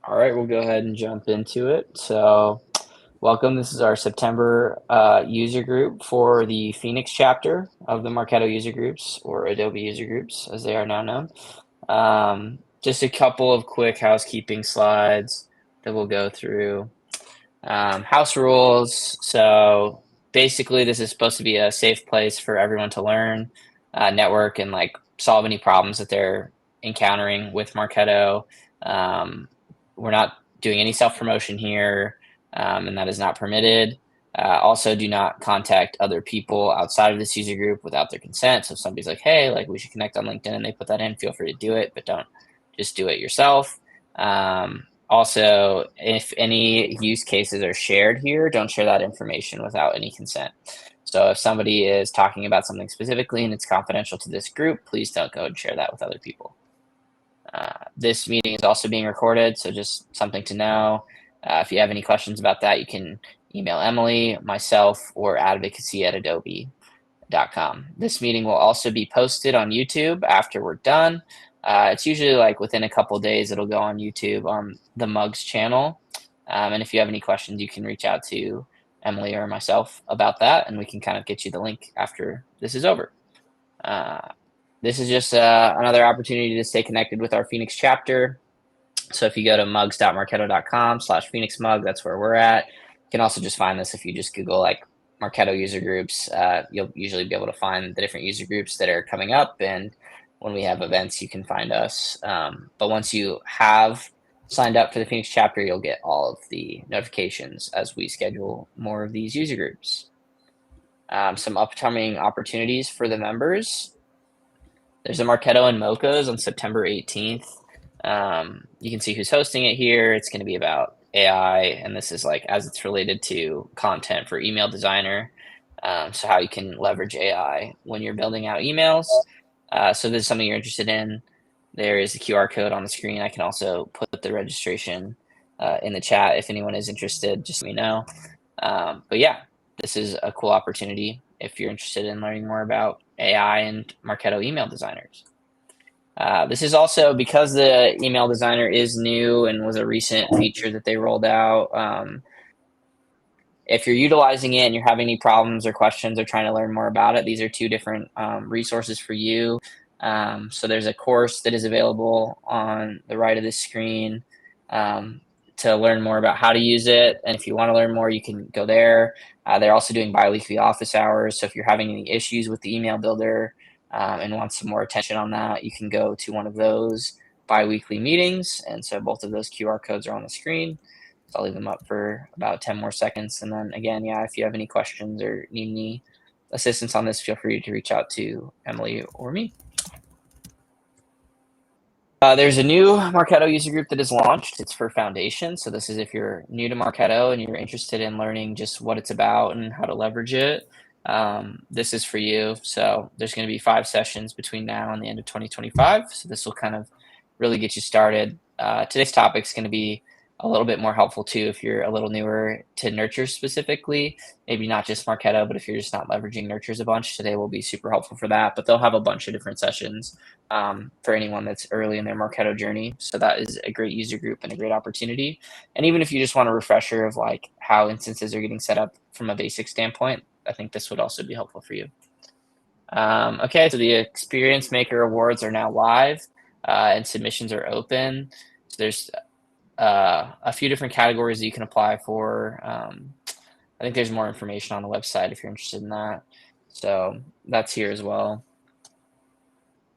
All right, we'll go ahead and jump into it. So, welcome. This is our September user group for the Phoenix chapter of the Marketo user groups, or Adobe user groups, as they are now known. Just a couple of quick housekeeping slides that we'll go through. House rules. So, basically, this is supposed to be a safe place for everyone to learn, network, and like solve any problems that they're encountering with Marketo. Um, we're not doing any self promotion here, and that is not permitted. Also, do not contact other people outside of this user group without their consent. So, if somebody's like, "Hey, like we should connect on LinkedIn," and they put that in, feel free to do it, but don't just do it yourself. Also, if any use cases are shared here, don't share that information without any consent. So if somebody is talking about something specifically and it's confidential to this group, please don't go and share that with other people. This meeting is also being recorded, so just something to know. If you have any questions about that, you can email Emily, myself, or advocacy@adobe.com. This meeting will also be posted on YouTube after we're done. It's usually like within a couple days, it'll go on YouTube on the Mugs channel. And if you have any questions, you can reach out to Emily or myself about that, and we can kind of get you the link after this is over. Uh, this is just another opportunity to stay connected with our Phoenix chapter. So if you go to mugs.marketo.com/PhoenixMug, that's where we're at. You can also just find this if you just Google like Marketo user groups. You'll usually be able to find the different user groups that are coming up. And when we have events, you can find us. But once you have signed up for the Phoenix chapter, you'll get all of the notifications as we schedule more of these user groups. Some upcoming opportunities for the members. There's a Marketo and Mocha's on September 18th. You can see who's hosting it here. It's going to be about AI, and this is like as it's related to content for email designer. So how you can leverage AI when you're building out emails. So if this is something you're interested in, there is a QR code on the screen. I can also put the registration in the chat if anyone is interested. Just let me know. But yeah, this is a cool opportunity if you're interested in learning more about AI and Marketo email designers. This is also because the email designer is new and was a recent feature that they rolled out. If you're utilizing it and you're having any problems or questions or trying to learn more about it, these are two different resources for you. So there's a course that is available on the right of this screen to learn more about how to use it. And if you want to learn more, you can go there. They're also doing biweekly office hours. So if you're having any issues with the email builder and want some more attention on that, you can go to one of those biweekly meetings. And so both of those QR codes are on the screen. So I'll leave them up for about 10 more seconds. And then again, yeah, if you have any questions or need any assistance on this, feel free to reach out to Emily or me. There's a new Marketo user group that is launched. It's for Foundation. So this is if you're new to Marketo and you're interested in learning just what it's about and how to leverage it. This is for you. So there's going to be 5 sessions between now and the end of 2025. So this will kind of really get you started. Today's topic is going to be a little bit more helpful too if you're a little newer to nurture specifically, maybe not just Marketo, but if you're just not leveraging nurtures a bunch, today will be super helpful for that. But they'll have a bunch of different sessions for anyone that's early in their Marketo journey. So that is a great user group and a great opportunity. And even if you just want a refresher of like how instances are getting set up from a basic standpoint, I think this would also be helpful for you. Okay, so the Experience Maker Awards are now live and submissions are open. So there's a few different categories that you can apply for. I think there's more information on the website if you're interested in that. So that's here as well.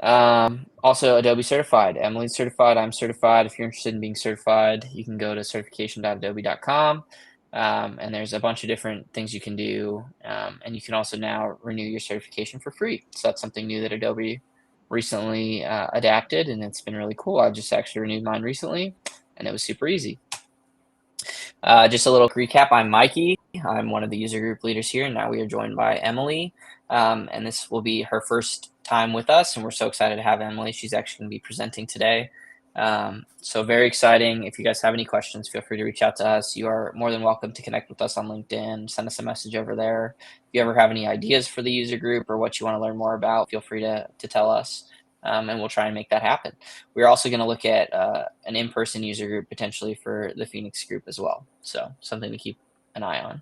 Also Adobe certified. Emily's certified. I'm certified. If you're interested in being certified, you can go to certification.adobe.com. And there's a bunch of different things you can do. And you can also now renew your certification for free. So that's something new that Adobe recently adapted, and it's been really cool. I just actually renewed mine recently, and it was super easy. Just a little recap. I'm Mikey. I'm one of the user group leaders here, and now we are joined by Emily. And this will be her first time with us, and we're so excited to have Emily. She's actually going to be presenting today. So very exciting. If you guys have any questions, feel free to reach out to us. You are more than welcome to connect with us on LinkedIn. Send us a message over there. If you ever have any ideas for the user group or what you want to learn more about, feel free to tell us. and we'll try and make that happen. We're also going to look at an in-person user group potentially for the Phoenix group as well. So something to keep an eye on.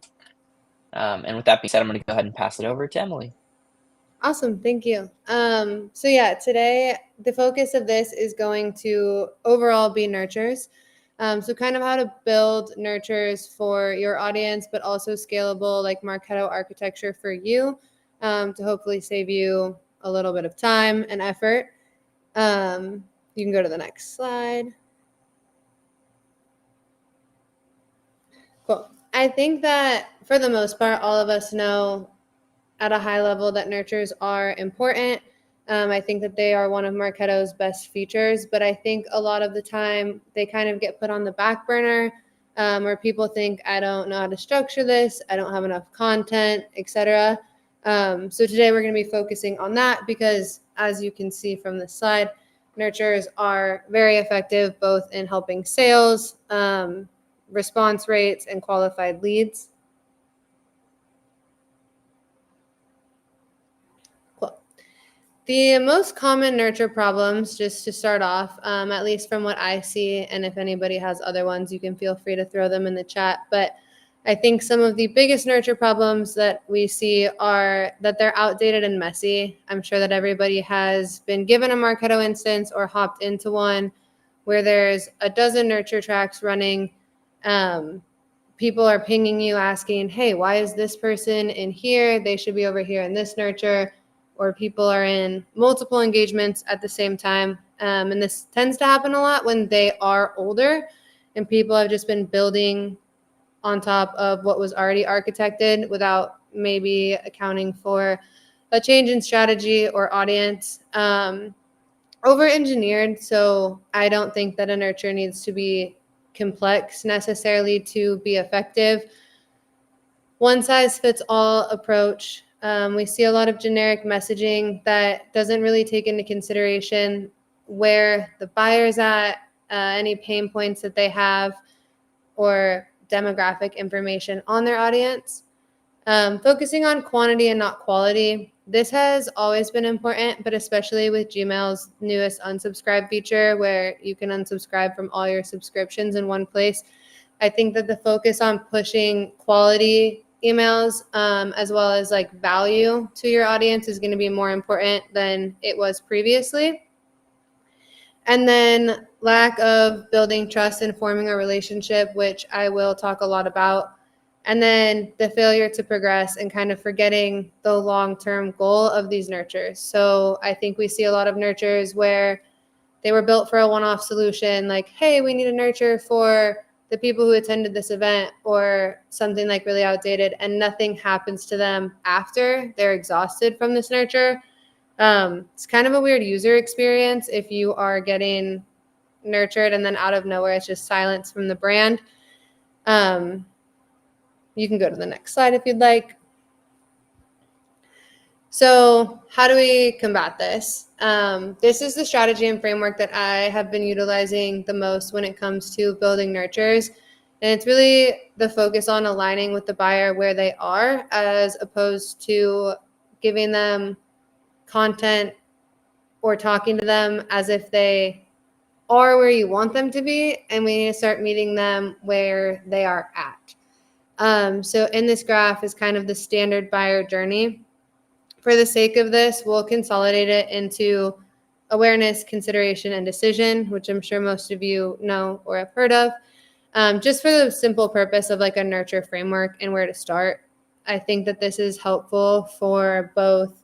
And with that being said, I'm going to go ahead and pass it over to Emily. Awesome. Thank you. So yeah, today the focus of this is going to overall be nurtures. So kind of how to build nurtures for your audience, but also scalable like Marketo architecture for you to hopefully save you a little bit of time and effort. You can go to the next slide. Cool. I think that for the most part, all of us know at a high level that nurtures are important. I think that they are one of Marketo's best features, but I think a lot of the time they kind of get put on the back burner, or people think I don't know how to structure this, I don't have enough content, etc. So today we're going to be focusing on that because, as you can see from this slide, nurtures are very effective both in helping sales, response rates, and qualified leads. Cool. The most common nurture problems, just to start off, at least from what I see, and if anybody has other ones, you can feel free to throw them in the chat. But I think some of the biggest nurture problems that we see are that they're outdated and messy. I'm sure that everybody has been given a Marketo instance or hopped into one where there's a dozen nurture tracks running. People are pinging you asking, hey, why is this person in here? They should be over here in this nurture. Or people are in multiple engagements at the same time. And this tends to happen a lot when they are older and people have just been building on top of what was already architected without maybe accounting for a change in strategy or audience. Over-engineered, so I don't think that a nurture needs to be complex necessarily to be effective. One-size-fits-all approach. We see a lot of generic messaging that doesn't really take into consideration where the buyer's at, any pain points that they have, or demographic information on their audience. Focusing on quantity and not quality. This has always been important, but especially with Gmail's newest unsubscribe feature where you can unsubscribe from all your subscriptions in one place. I think that the focus on pushing quality emails as well as like value to your audience is going to be more important than it was previously. And then lack of building trust and forming a relationship, which I will talk a lot about. And then the failure to progress and kind of forgetting the long-term goal of these nurtures. So I think we see a lot of nurtures where they were built for a one-off solution, like, hey, we need a nurture for the people who attended this event or something like really outdated, and nothing happens to them after they're exhausted from this nurture. It's kind of a weird user experience if you are getting nurtured and then out of nowhere it's just silence from the brand. You can go to the next slide if you'd like. So how do we combat this? This is the strategy and framework that I have been utilizing the most when it comes to building nurtures. And it's really the focus on aligning with the buyer where they are, as opposed to giving them content or talking to them as if they are where you want them to be, and we need to start meeting them where they are at. So in this graph is kind of the standard buyer journey. For the sake of this, we'll consolidate it into awareness, consideration, and decision, which I'm sure most of you know or have heard of, just for the simple purpose of like a nurture framework and where to start. I think that this is helpful for both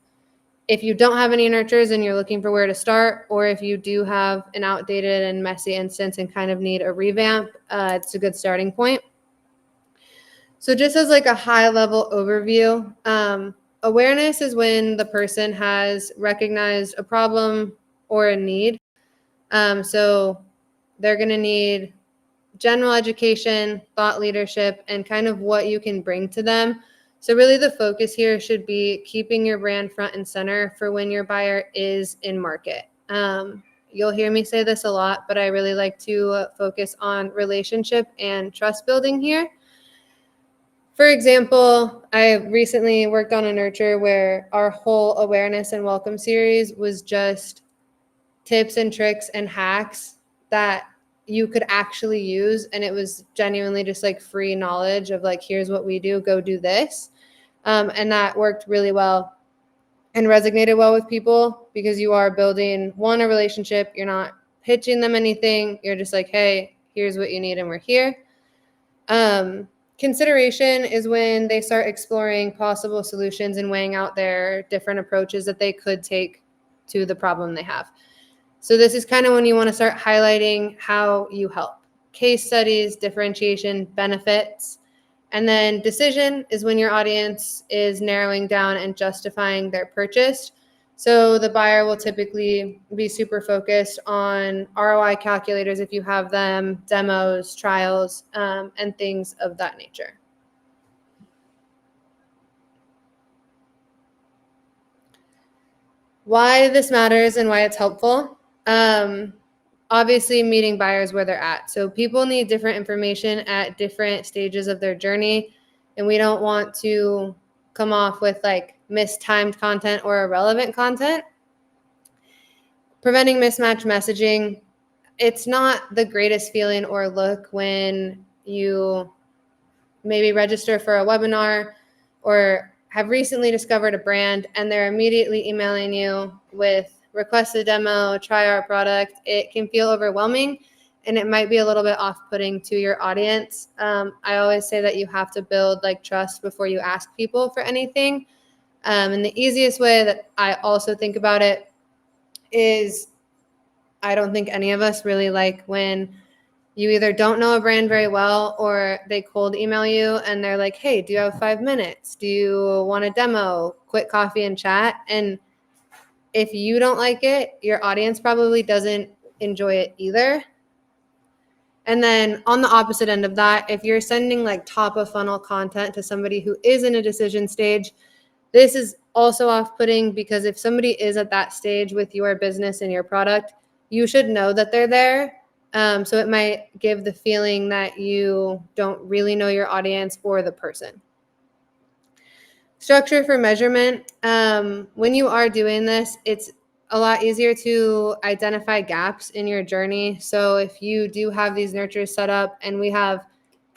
if you don't have any nurtures and you're looking for where to start, or if you do have an outdated and messy instance and kind of need a revamp, it's a good starting point. So just as like a high level overview, awareness is when the person has recognized a problem or a need. So they're going to need general education, thought leadership, and kind of what you can bring to them. So really the focus here should be keeping your brand front and center for when your buyer is in market. You'll hear me say this a lot, but I really like to focus on relationship and trust building here. For example, I recently worked on a nurture where our whole awareness and welcome series was just tips and tricks and hacks that you could actually use, and it was genuinely just like free knowledge of like, here's what we do, go do this. And that worked really well and resonated well with people because you are building a relationship. You're not pitching them anything. You're just like, hey, here's what you need and we're here. Consideration is when they start exploring possible solutions and weighing out their different approaches that they could take to the problem they have. So this is kind of when you want to start highlighting how you help. Case studies, differentiation, benefits. And then decision is when your audience is narrowing down and justifying their purchase. So the buyer will typically be super focused on ROI calculators if you have them, demos, trials, and things of that nature. Why this matters and why it's helpful. Obviously, meeting buyers where they're at. So people need different information at different stages of their journey, and we don't want to come off with like mistimed content or irrelevant content. Preventing mismatch messaging. It's not the greatest feeling or look when you maybe register for a webinar or have recently discovered a brand and they're immediately emailing you with request a demo, try our product. It can feel overwhelming and it might be a little bit off-putting to your audience. I always say that you have to build like trust before you ask people for anything. And the easiest way that I also think about it is I don't think any of us really like when you either don't know a brand very well or they cold email you and they're like, hey, do you have 5 minutes? Do you want a demo? Quick coffee and chat. And if you don't like it, your audience probably doesn't enjoy it either. And then on the opposite end of that, if you're sending like top of funnel content to somebody who is in a decision stage, this is also off-putting because if somebody is at that stage with your business and your product, you should know that they're there. So it might give the feeling that you don't really know your audience or the person. Structure for measurement. When you are doing this, it's a lot easier to identify gaps in your journey. So if you do have these nurtures set up and we have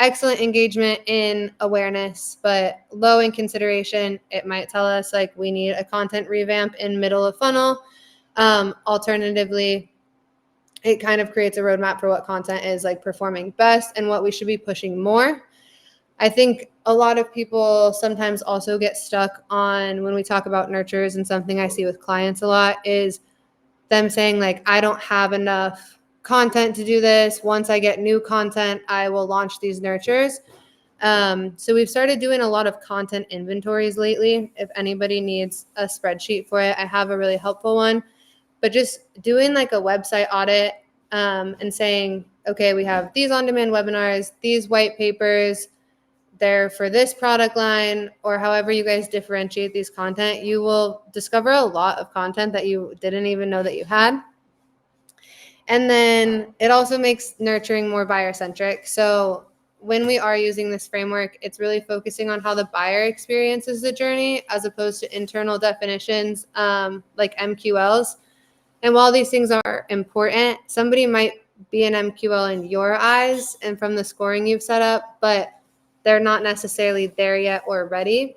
excellent engagement in awareness, but low in consideration, it might tell us like we need a content revamp in middle of funnel. Alternatively, it kind of creates a roadmap for what content is like performing best and what we should be pushing more. I think a lot of people sometimes also get stuck on when we talk about nurtures, and something I see with clients a lot is them saying like, I don't have enough content to do this. Once I get new content, I will launch these nurtures. So we've started doing a lot of content inventories lately. If anybody needs a spreadsheet for it, I have a really helpful one. But just doing like a website audit and saying, okay, we have these on-demand webinars, these white papers, they're for this product line, or however you guys differentiate these content, you will discover a lot of content that you didn't even know that you had. And then it also makes nurturing more buyer-centric. So when we are using this framework, it's really focusing on how the buyer experiences the journey as opposed to internal definitions like MQLs. And while these things are important, somebody might be an MQL in your eyes and from the scoring you've set up, but they're not necessarily there yet or ready.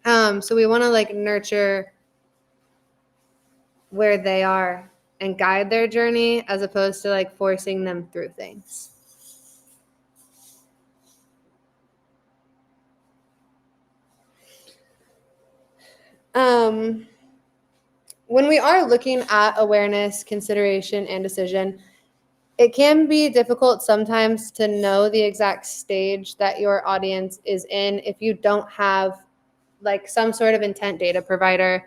So we want to like nurture where they are and guide their journey as opposed to like forcing them through things. When we are looking at awareness, consideration, and decision, it can be difficult sometimes to know the exact stage that your audience is in if you don't have like some sort of intent data provider,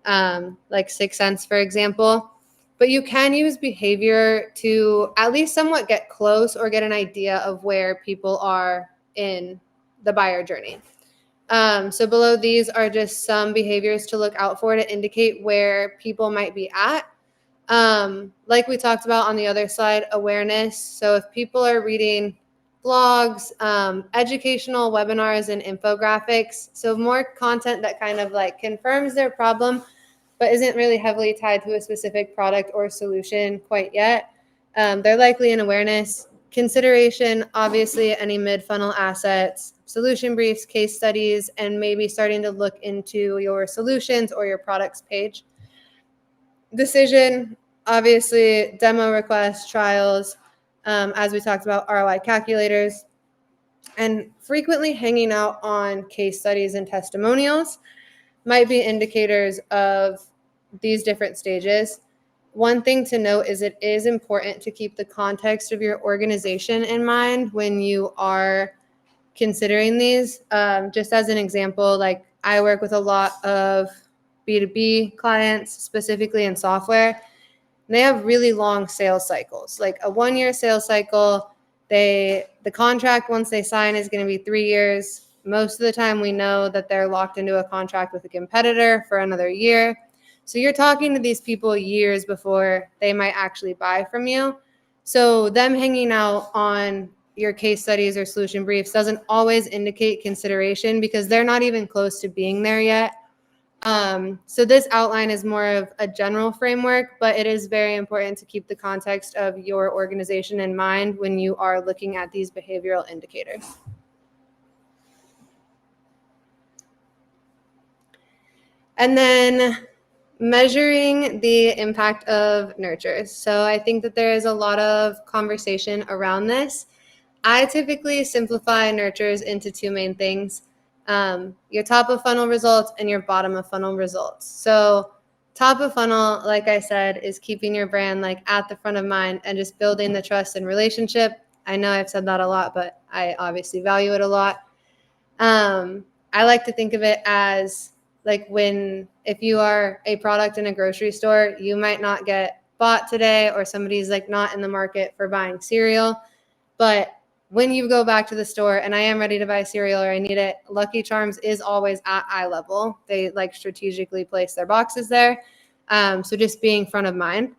like 6sense, for example. But you can use behavior to at least somewhat get close or get an idea of where people are in the buyer journey. So below these are just some behaviors to look out for to indicate where people might be at. Like we talked about on the other side, awareness. So if people are reading blogs, educational webinars and infographics, so more content that kind of like confirms their problem, but isn't really heavily tied to a specific product or solution quite yet. They're likely in awareness, consideration, obviously, any mid-funnel assets, solution briefs, case studies, and maybe starting to look into your solutions or your products page. Decision, obviously, demo requests, trials, as we talked about, ROI calculators, and frequently hanging out on case studies and testimonials might be indicators of these different stages. One thing to note is it is important to keep the context of your organization in mind when you are considering these. Just as an example, like I work with a lot of B2B clients, specifically in software. And they have really long sales cycles, like a 1 year sales cycle. The contract once they sign is going to be 3 years. Most of the time we know that they're locked into a contract with a competitor for another year. So you're talking to these people years before they might actually buy from you. So them hanging out on your case studies or solution briefs doesn't always indicate consideration because they're not even close to being there yet. So this outline is more of a general framework, but it is very important to keep the context of your organization in mind when you are looking at these behavioral indicators. And then measuring the impact of nurtures. So I think that there is a lot of conversation around this. I typically simplify nurtures into two main things. Your top of funnel results and your bottom of funnel results. So top of funnel, like I said, is keeping your brand like at the front of mind and just building the trust and relationship. I know I've said that a lot, but I obviously value it a lot. I like to think of it as like if you are a product in a grocery store, you might not get bought today or somebody's like not in the market for buying cereal. But when you go back to the store and I am ready to buy cereal or I need it, Lucky Charms is always at eye level. They like strategically place their boxes there. So just being front of mind.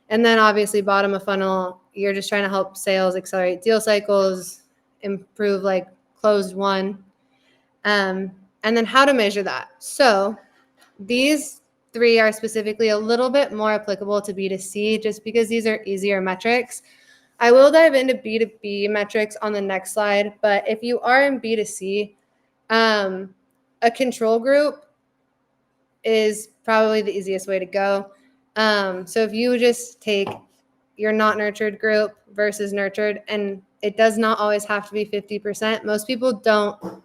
And then obviously bottom of funnel, you're just trying to help sales, accelerate deal cycles, improve like closed won. And then how to measure that. So these three are specifically a little bit more applicable to B2C just because these are easier metrics. I will dive into B2B metrics on the next slide, but if you are in B2C, a control group is probably the easiest way to go. So if you just take your not nurtured group versus nurtured, and it does not always have to be 50%. Most people don't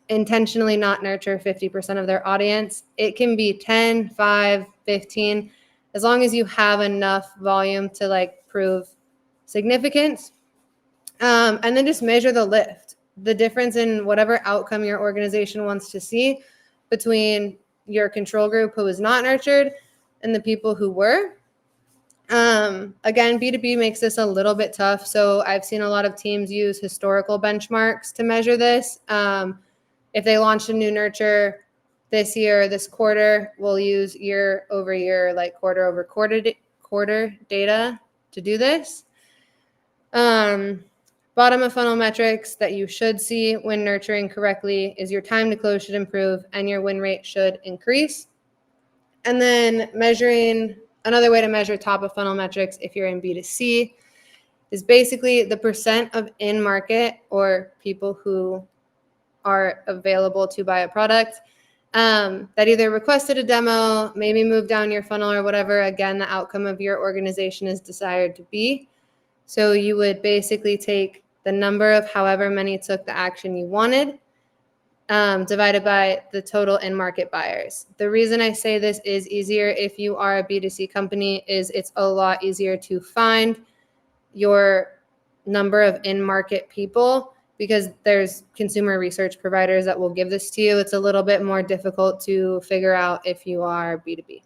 intentionally not nurture 50% of their audience. It can be 10, 5, 15, as long as you have enough volume to like prove significance. And then just measure the lift, the difference in whatever outcome your organization wants to see between your control group who is not nurtured and the people who were. Again, B2B makes this a little bit tough. So I've seen a lot of teams use historical benchmarks to measure this. If they launched a new nurture this year, this quarter, we'll use year over year, like quarter over quarter data to do this. Bottom of funnel metrics that you should see when nurturing correctly is your time to close should improve and your win rate should increase. And then another way to measure top of funnel metrics if you're in B2C is basically the percent of in-market or people who are available to buy a product that either requested a demo, maybe moved down your funnel or whatever, again, the outcome of your organization is desired to be. So you would basically take the number of however many took the action you wanted, divided by the total in-market buyers. The reason I say this is easier if you are a B2C company is it's a lot easier to find your number of in-market people because there's consumer research providers that will give this to you. It's a little bit more difficult to figure out if you are B2B.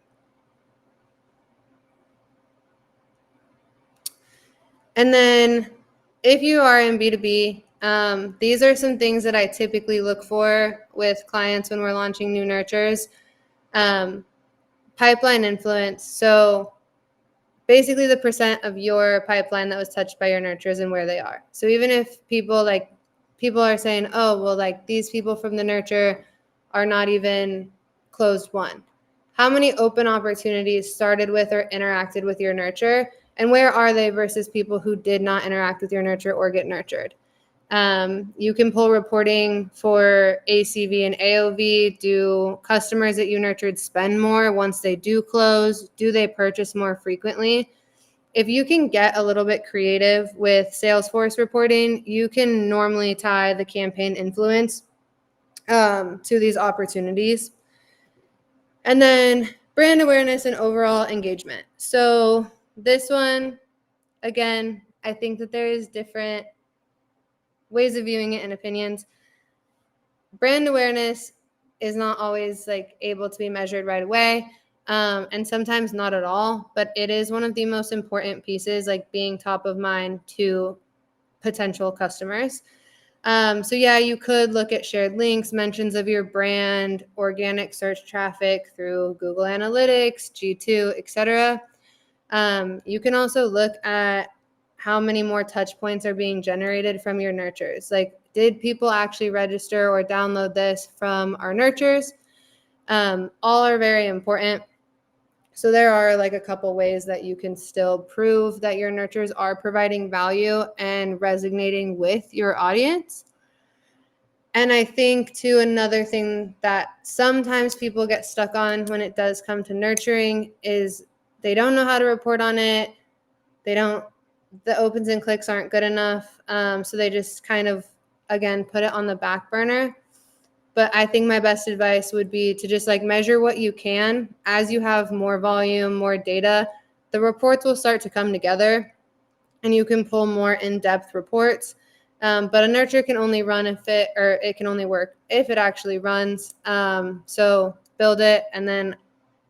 And then if you are in B2B, these are some things that I typically look for with clients when we're launching new nurtures. Pipeline influence. So basically the percent of your pipeline that was touched by your nurtures and where they are. So even if people are saying, oh, well, like these people from the nurture are not even closed 1? How many open opportunities started with or interacted with your nurture? And where are they versus people who did not interact with your nurture or get nurtured? You can pull reporting for ACV and AOV. Do customers that you nurtured spend more once they do close? Do they purchase more frequently? If you can get a little bit creative with Salesforce reporting, you can normally tie the campaign influence to these opportunities. And then brand awareness and overall engagement. So this one, again, I think that there is different ways of viewing it and opinions. Brand awareness is not always like able to be measured right away, and sometimes not at all, but it is one of the most important pieces, like being top of mind to potential customers. So yeah, you could look at shared links, mentions of your brand, organic search traffic through Google Analytics, G2, etc. You can also look at how many more touch points are being generated from your nurtures. Like, did people actually register or download this from our nurtures? All are very important. So there are like a couple ways that you can still prove that your nurtures are providing value and resonating with your audience. And I think too, another thing that sometimes people get stuck on when it does come to nurturing is they don't know how to report on it. The opens and clicks aren't good enough. So they just kind of, again, put it on the back burner. But I think my best advice would be to just like measure what you can. As you have more volume, more data, the reports will start to come together and you can pull more in-depth reports. But a nurture can only run it can only work if it actually runs. So build it, and then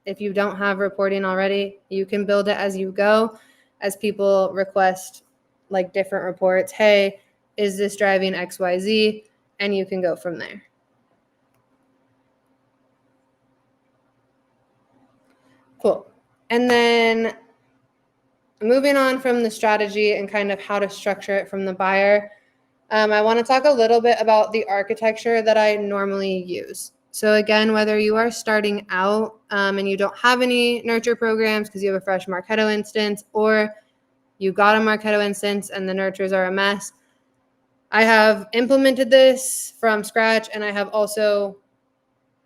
if you don't have reporting already, you can build it as you go, as people request like different reports. Hey, is this driving XYZ? And you can go from there. Cool. And then moving on from the strategy and kind of how to structure it from the buyer, I want to talk a little bit about the architecture that I normally use. So again, whether you are starting out and you don't have any nurture programs because you have a fresh Marketo instance, or you got a Marketo instance and the nurtures are a mess, I have implemented this from scratch, and I have also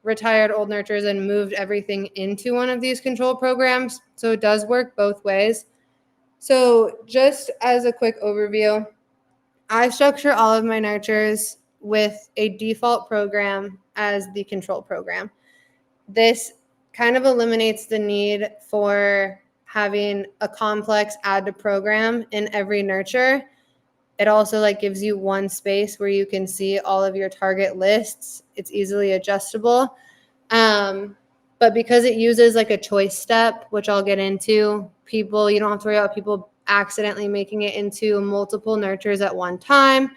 retired old nurtures and moved everything into one of these control programs. So it does work both ways. So just as a quick overview, I structure all of my nurtures with a default program as the control program. This kind of eliminates the need for having a complex add to program in every nurture. It also like gives you one space where you can see all of your target lists. It's easily adjustable. But because it uses like a choice step, which I'll get into, you don't have to worry about people accidentally making it into multiple nurtures at one time.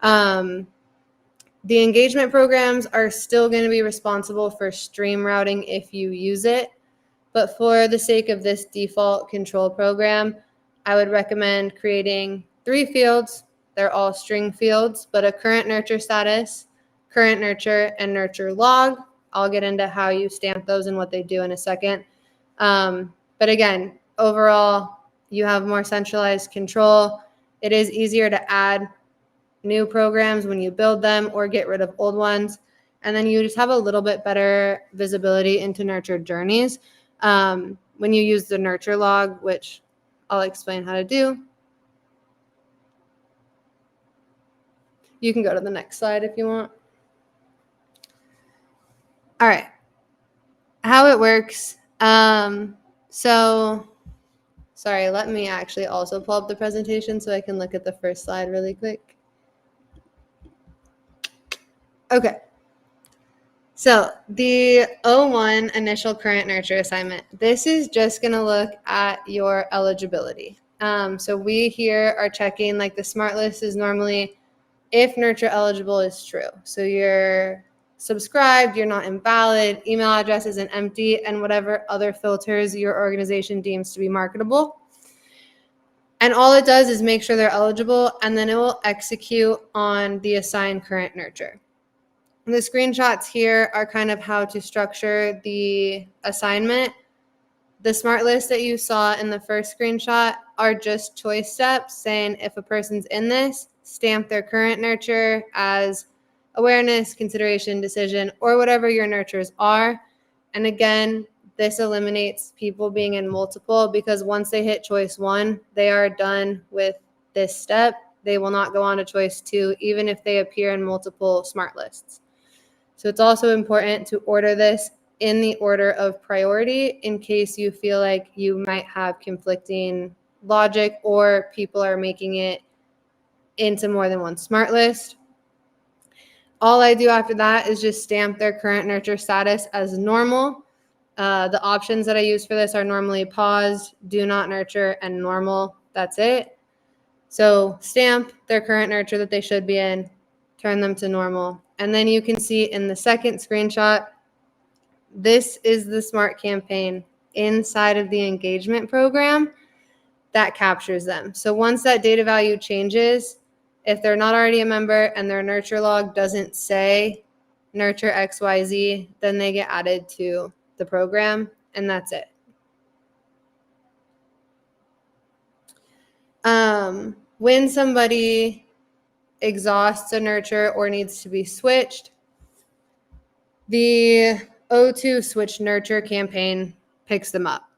The engagement programs are still going to be responsible for stream routing if you use it. But for the sake of this default control program, I would recommend creating 3 fields. They're all string fields, but a current nurture status, current nurture, and nurture log. I'll get into how you stamp those and what they do in a second. But again, overall, you have more centralized control. It is easier to add new programs when you build them or get rid of old ones. And then you just have a little bit better visibility into nurture journeys when you use the nurture log, which I'll explain how to do. You can go to the next slide if you want. All right. How it works. So sorry, let me actually also pull up the presentation so I can look at the first slide really quick. Okay. So the O1 initial current nurture assignment, this is just going to look at your eligibility. So we here are checking, like the smart list is normally if nurture eligible is true. So you're subscribed, you're not invalid, email address isn't empty, and whatever other filters your organization deems to be marketable. And all it does is make sure they're eligible, and then it will execute on the assigned current nurture. The screenshots here are kind of how to structure the assignment. The smart list that you saw in the first screenshot are just choice steps saying if a person's in this, stamp their current nurture as awareness, consideration, decision, or whatever your nurtures are. And again, this eliminates people being in multiple because once they hit choice 1, they are done with this step. They will not go on to choice 2, even if they appear in multiple smart lists. So it's also important to order this in the order of priority in case you feel like you might have conflicting logic or people are making it into more than one smart list. All I do after that is just stamp their current nurture status as normal. The options that I use for this are normally paused, do not nurture, and normal. That's it. So stamp their current nurture that they should be in, turn them to normal. And then you can see in the second screenshot, this is the smart campaign inside of the engagement program that captures them. So once that data value changes, if they're not already a member and their nurture log doesn't say nurture XYZ, then they get added to the program, and that's it. When somebody exhausts a nurture or needs to be switched, the O2 switch nurture campaign picks them up.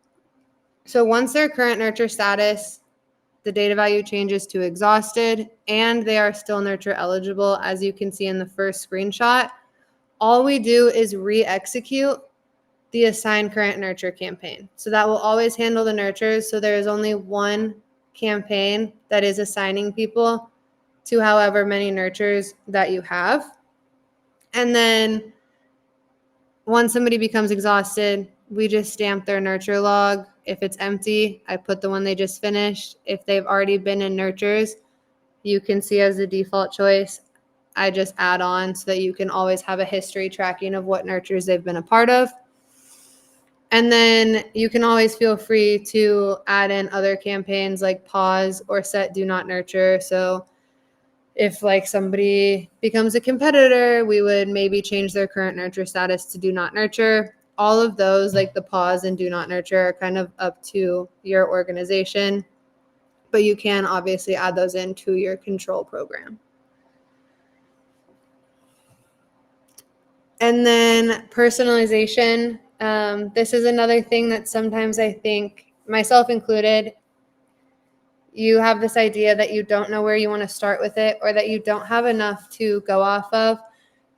So once their current nurture status, the data value changes to exhausted, and they are still nurture eligible, as you can see in the first screenshot, all we do is re-execute the assign current nurture campaign. So that will always handle the nurtures. So there is only one campaign that is assigning people to however many nurtures that you have. And then once somebody becomes exhausted, we just stamp their nurture log. If it's empty, I put the one they just finished. If they've already been in nurtures, you can see as the default choice, I just add on so that you can always have a history tracking of what nurtures they've been a part of. And then you can always feel free to add in other campaigns like pause or set do not nurture. So if like somebody becomes a competitor, we would maybe change their current nurture status to do not nurture. All of those, like the pause and do not nurture, are kind of up to your organization, but you can obviously add those into your control program. And then personalization. This is another thing that sometimes I think, myself included, you have this idea that you don't know where you want to start with it or that you don't have enough to go off of.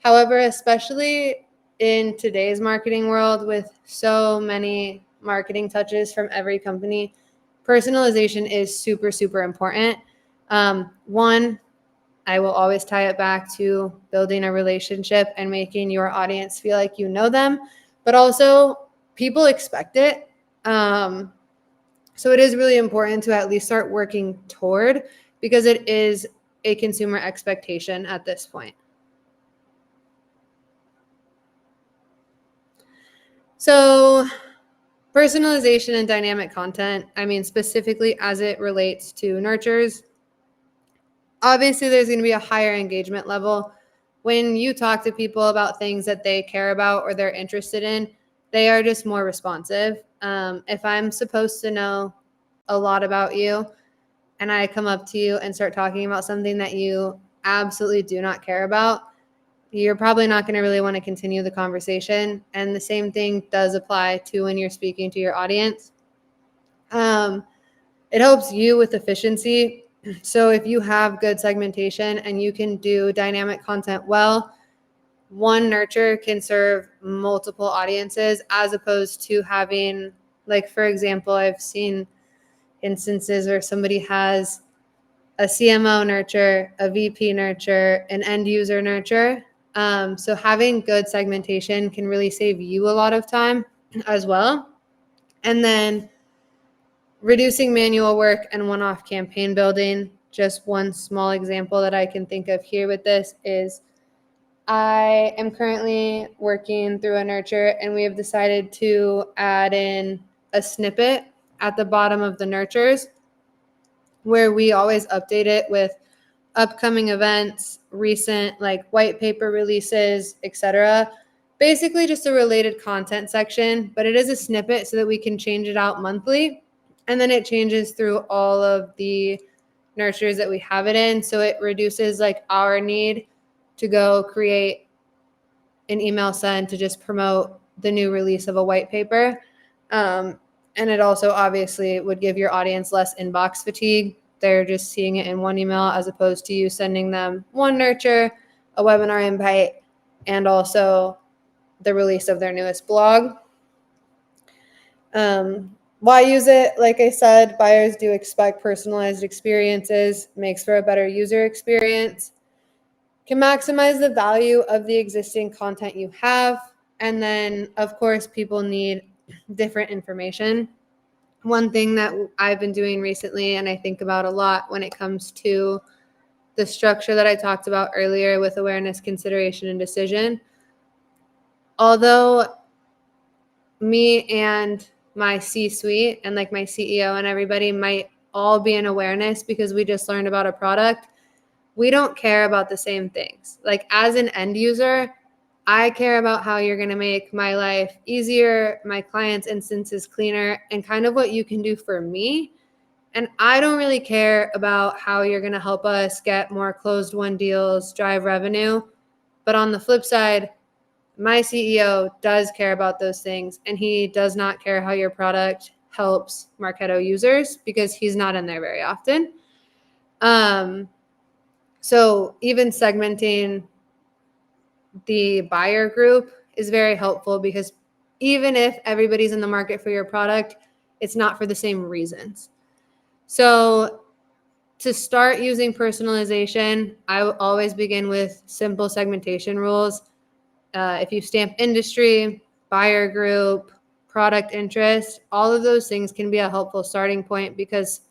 However, especially in today's marketing world with so many marketing touches from every company, personalization is super, super important. One, I will always tie it back to building a relationship and making your audience feel like you know them, but also people expect it. So it is really important to at least start working toward, because it is a consumer expectation at this point. So personalization and dynamic content, I mean, specifically as it relates to nurtures, obviously there's going to be a higher engagement level. When you talk to people about things that they care about or they're interested in, they are just more responsive. If I'm supposed to know a lot about you and I come up to you and start talking about something that you absolutely do not care about, you're probably not going to really want to continue the conversation. And the same thing does apply to when you're speaking to your audience. It helps you with efficiency. So if you have good segmentation and you can do dynamic content well, one nurture can serve multiple audiences as opposed to having, like, for example, I've seen instances where somebody has a CMO nurture, a VP nurture, an end user nurture. So having good segmentation can really save you a lot of time as well. And then reducing manual work and one-off campaign building. Just one small example that I can think of here with this is I am currently working through a nurture, and we have decided to add in a snippet at the bottom of the nurtures where we always update it with upcoming events, recent like white paper releases, etc. Basically just a related content section, but it is a snippet so that we can change it out monthly. And then it changes through all of the nurtures that we have it in. So it reduces like our need to go create an email send to just promote the new release of a white paper. And it also obviously would give your audience less inbox fatigue. They're just seeing it in one email as opposed to you sending them one nurture, a webinar invite, and also the release of their newest blog. Why use it? Like I said, buyers do expect personalized experiences, makes for a better user experience, can maximize the value of the existing content you have. And then, of course, people need different information. One thing that I've been doing recently, and I think about a lot when it comes to the structure that I talked about earlier with awareness, consideration, and decision. Although me and my C-suite and like my CEO and everybody might all be in awareness because we just learned about a product, we don't care about the same things. Like as an end user, I care about how you're going to make my life easier, my clients' instances cleaner, and kind of what you can do for me. And I don't really care about how you're going to help us get more closed won deals, drive revenue. But on the flip side, my CEO does care about those things, and he does not care how your product helps Marketo users because he's not in there very often. So even segmenting the buyer group is very helpful because even if everybody's in the market for your product, it's not for the same reasons. So to start using personalization, I will always begin with simple segmentation rules. If you stamp industry, buyer group, product interest, all of those things can be a helpful starting point because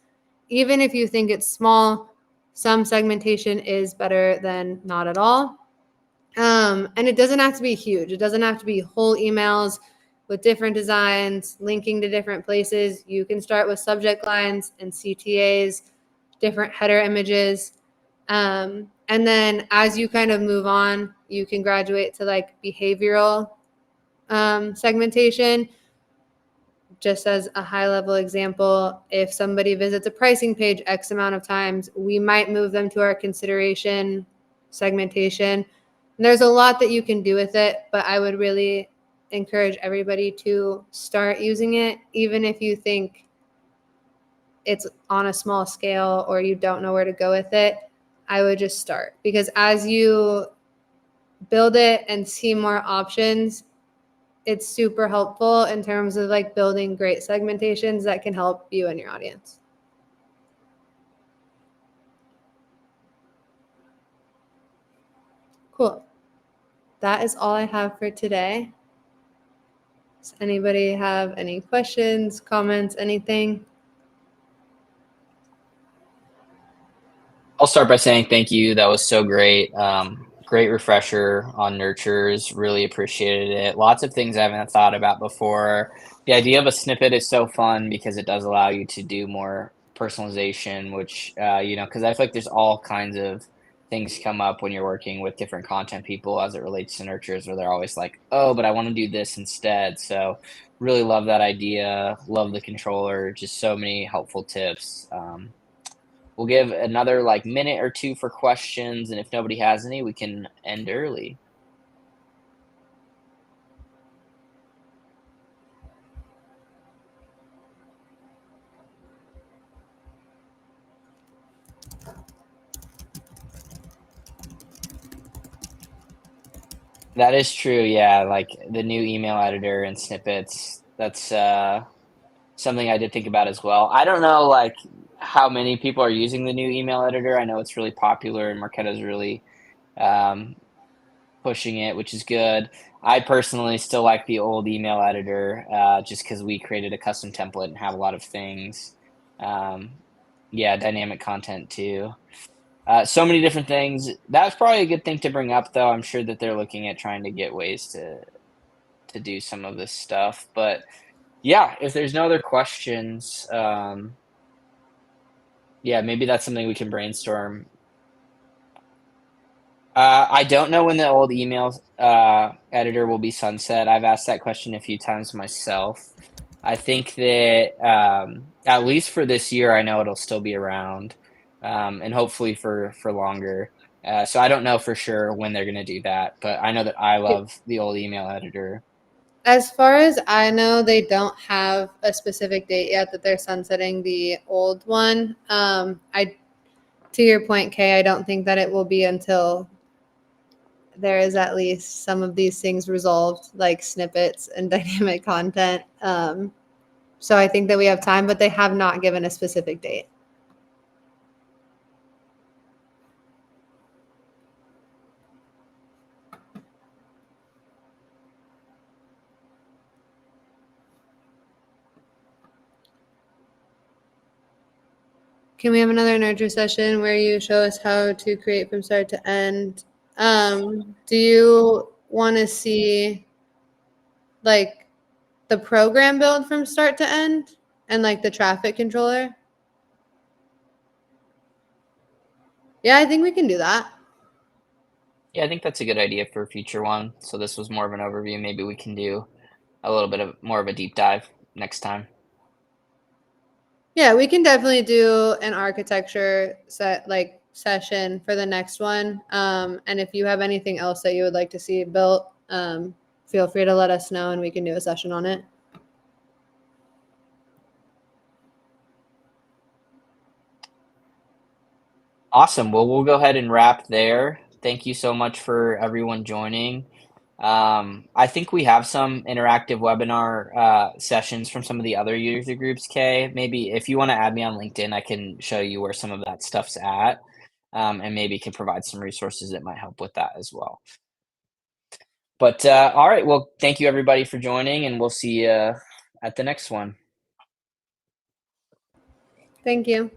even if you think it's small, some segmentation is better than not at all. And it doesn't have to be huge. It doesn't have to be whole emails with different designs, linking to different places. You can start with subject lines and CTAs, different header images. And then as you kind of move on, you can graduate to like behavioral segmentation. Just as a high level example, if somebody visits a pricing page X amount of times, we might move them to our consideration segmentation. And there's a lot that you can do with it, but I would really encourage everybody to start using it, even if you think it's on a small scale or you don't know where to go with it. I would just start because as you build it and see more options, it's super helpful in terms of like building great segmentations that can help you and your audience. Cool. That is all I have for today. Does anybody have any questions, comments, anything? I'll start by saying thank you. That was so great. Great refresher on nurtures. Really appreciated it. Lots of things I haven't thought about before. The idea of a snippet is so fun because it does allow you to do more personalization, which, because I feel like there's all kinds of things come up when you're working with different content people as it relates to nurtures where they're always like, oh, but I want to do this instead. So really love that idea. Love the controller. Just so many helpful tips. We'll give another like minute or two for questions, and if nobody has any, we can end early. That is true, yeah, like the new email editor and snippets. That's something I did think about as well. I don't know like how many people are using the new email editor. I know it's really popular and Marketo's really um, pushing it, which is good. I personally still like the old email editor just because we created a custom template and have a lot of things. Um, yeah, dynamic content too. So many different things. That's probably a good thing to bring up, though. I'm sure that they're looking at trying to get ways to do some of this stuff. But yeah, if there's no other questions, yeah, maybe that's something we can brainstorm I don't know when the old email editor will be sunset. I've asked that question a few times myself. I think that at least for this year, I know it'll still be around, and hopefully for longer. So I don't know for sure when they're going to do that, but I know that I love the old email editor. As far as I know, they don't have a specific date yet that they're sunsetting the old one. I, to your point, Kay, I don't think that it will be until there is at least some of these things resolved, like snippets and dynamic content. So I think that we have time, but they have not given a specific date. Can we have another nurture session where you show us how to create from start to end? Do you want to see like the program build from start to end and like the traffic controller? Yeah, I think we can do that. Yeah, I think that's a good idea for a future one. So this was more of an overview. Maybe we can do a little bit of more of a deep dive next time. Yeah, we can definitely do an architecture set like session for the next one. And if you have anything else that you would like to see built, feel free to let us know and we can do a session on it. Awesome. Well, we'll go ahead and wrap there. Thank you so much for everyone joining. I think we have some interactive webinar sessions from some of the other user groups, Kay. Maybe if you want to add me on LinkedIn, I can show you where some of that stuff's at, and maybe can provide some resources that might help with that as well. But all right, well, thank you everybody for joining, and we'll see you at the next one. Thank you.